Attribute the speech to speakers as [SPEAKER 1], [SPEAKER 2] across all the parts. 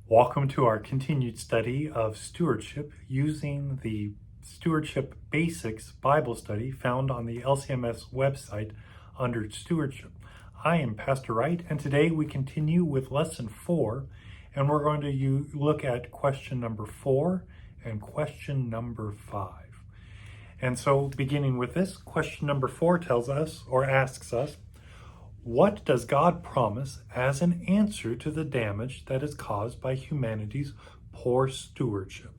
[SPEAKER 1] Welcome to our continued study of stewardship using the Stewardship Basics Bible study found on the LCMS website under Stewardship. I am Pastor Wright, and today we continue with Lesson 4, and we're going to look at question number 4 and question number 5. And so beginning with this, question number 4 tells us, or asks us, what does God promise as an answer to the damage that is caused by humanity's poor stewardship?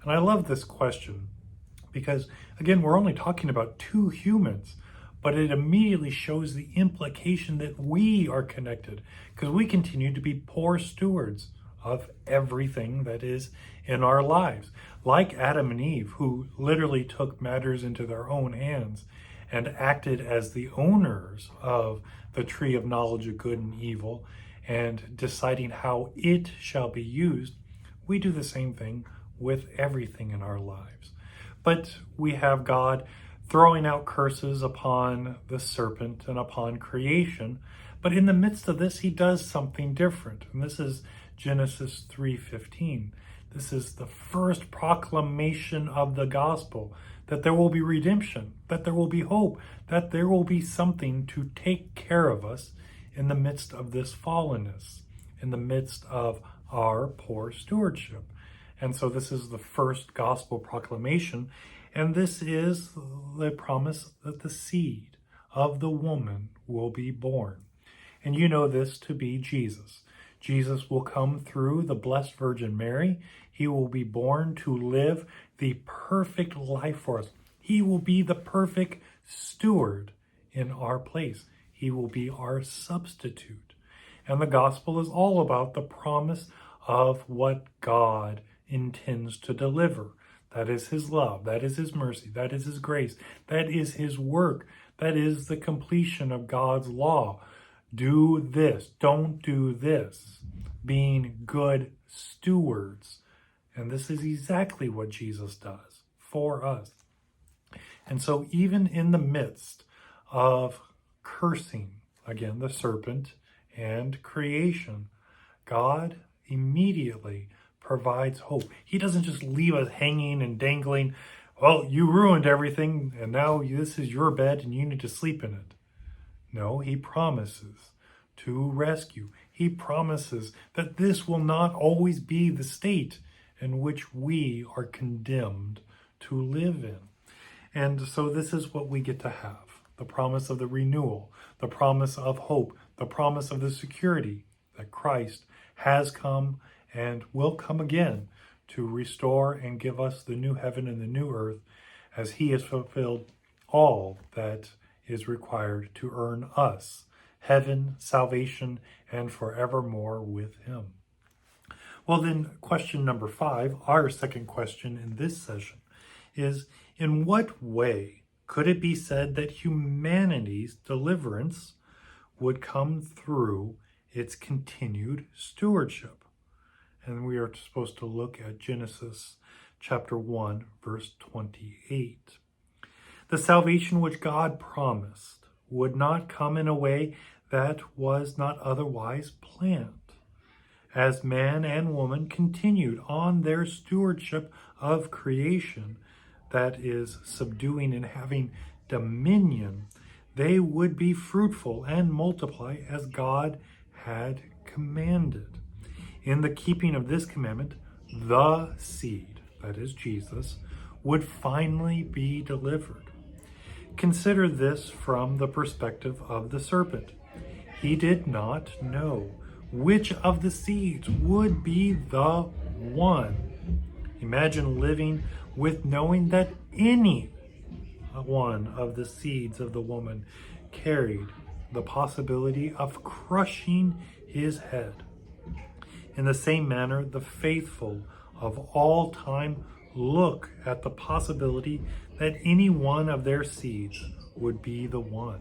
[SPEAKER 1] And I love this question because, again, we're only talking about two humans, but it immediately shows the implication that we are connected because we continue to be poor stewards of everything that is in our lives. Like Adam and Eve, who literally took matters into their own hands and acted as the owners of the tree of knowledge of good and evil and deciding how it shall be used, we do the same thing with everything in our lives. But we have God throwing out curses upon the serpent and upon creation, but in the midst of this, he does something different. And this is Genesis 3:15. This is the first proclamation of the gospel, that there will be redemption, that there will be hope, that there will be something to take care of us in the midst of this fallenness, in the midst of our poor stewardship. And so this is the first gospel proclamation, and this is the promise that the seed of the woman will be born. And you know this to be Jesus. Jesus will come through the Blessed Virgin Mary. He will be born to live the perfect life for us. He will be the perfect steward in our place. He will be our substitute. And the gospel is all about the promise of what God intends to deliver. That is his love. That is his mercy. That is his grace. That is his work. That is the completion of God's law. Do this. Don't do this. Being good stewards. And this is exactly what Jesus does for us. And so even in the midst of cursing, again, the serpent and creation, God immediately provides hope. He doesn't just leave us hanging and dangling. Well, you ruined everything, and now this is your bed and you need to sleep in it. No, he promises to rescue. He promises that this will not always be the state in which we are condemned to live in. And so this is what we get to have. The promise of the renewal, the promise of hope, the promise of the security that Christ has come and will come again to restore and give us the new heaven and the new earth as he has fulfilled all that is required to earn us heaven, salvation, and forevermore with him. Well, then question number 5, our second question in this session, is in what way could it be said that humanity's deliverance would come through its continued stewardship? And we are supposed to look at Genesis chapter 1, verse 28. The salvation which God promised would not come in a way that was not otherwise planned. As man and woman continued on their stewardship of creation, that is, subduing and having dominion, they would be fruitful and multiply as God had commanded. In the keeping of this commandment, the seed, that is Jesus, would finally be delivered. Consider this from the perspective of the serpent. He did not know which of the seeds would be the one. Imagine living with knowing that any one of the seeds of the woman carried the possibility of crushing his head. In the same manner, the faithful of all time look at the possibility that any one of their seeds would be the one.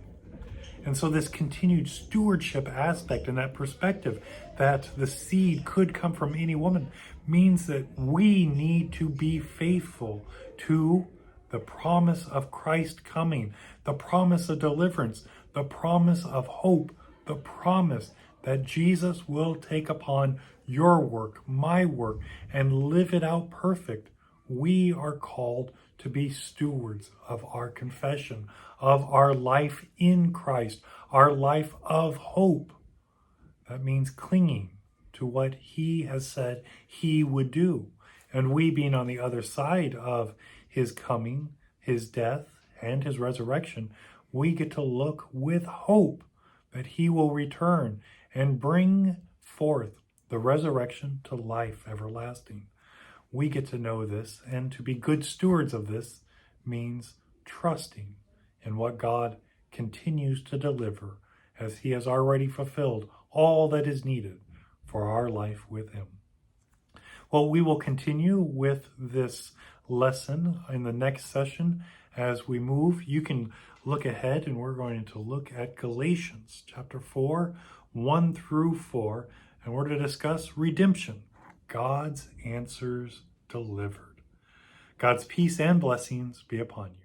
[SPEAKER 1] And so this continued stewardship aspect and that perspective that the seed could come from any woman means that we need to be faithful to the promise of Christ coming, the promise of deliverance, the promise of hope, the promise that Jesus will take upon your work, my work, and live it out perfect. We are called to be stewards of our confession, of our life in Christ, our life of hope. That means clinging to what he has said he would do. And we being on the other side of his coming, his death, and his resurrection, we get to look with hope that he will return and bring forth the resurrection to life everlasting. We get to know this, and to be good stewards of this means trusting in what God continues to deliver, as he has already fulfilled all that is needed for our life with him. Well, we will continue with this lesson in the next session as we move. You can look ahead, and we're going to look at Galatians chapter 4, 1 through 4, and we're to discuss redemption, God's answers delivered. God's peace and blessings be upon you.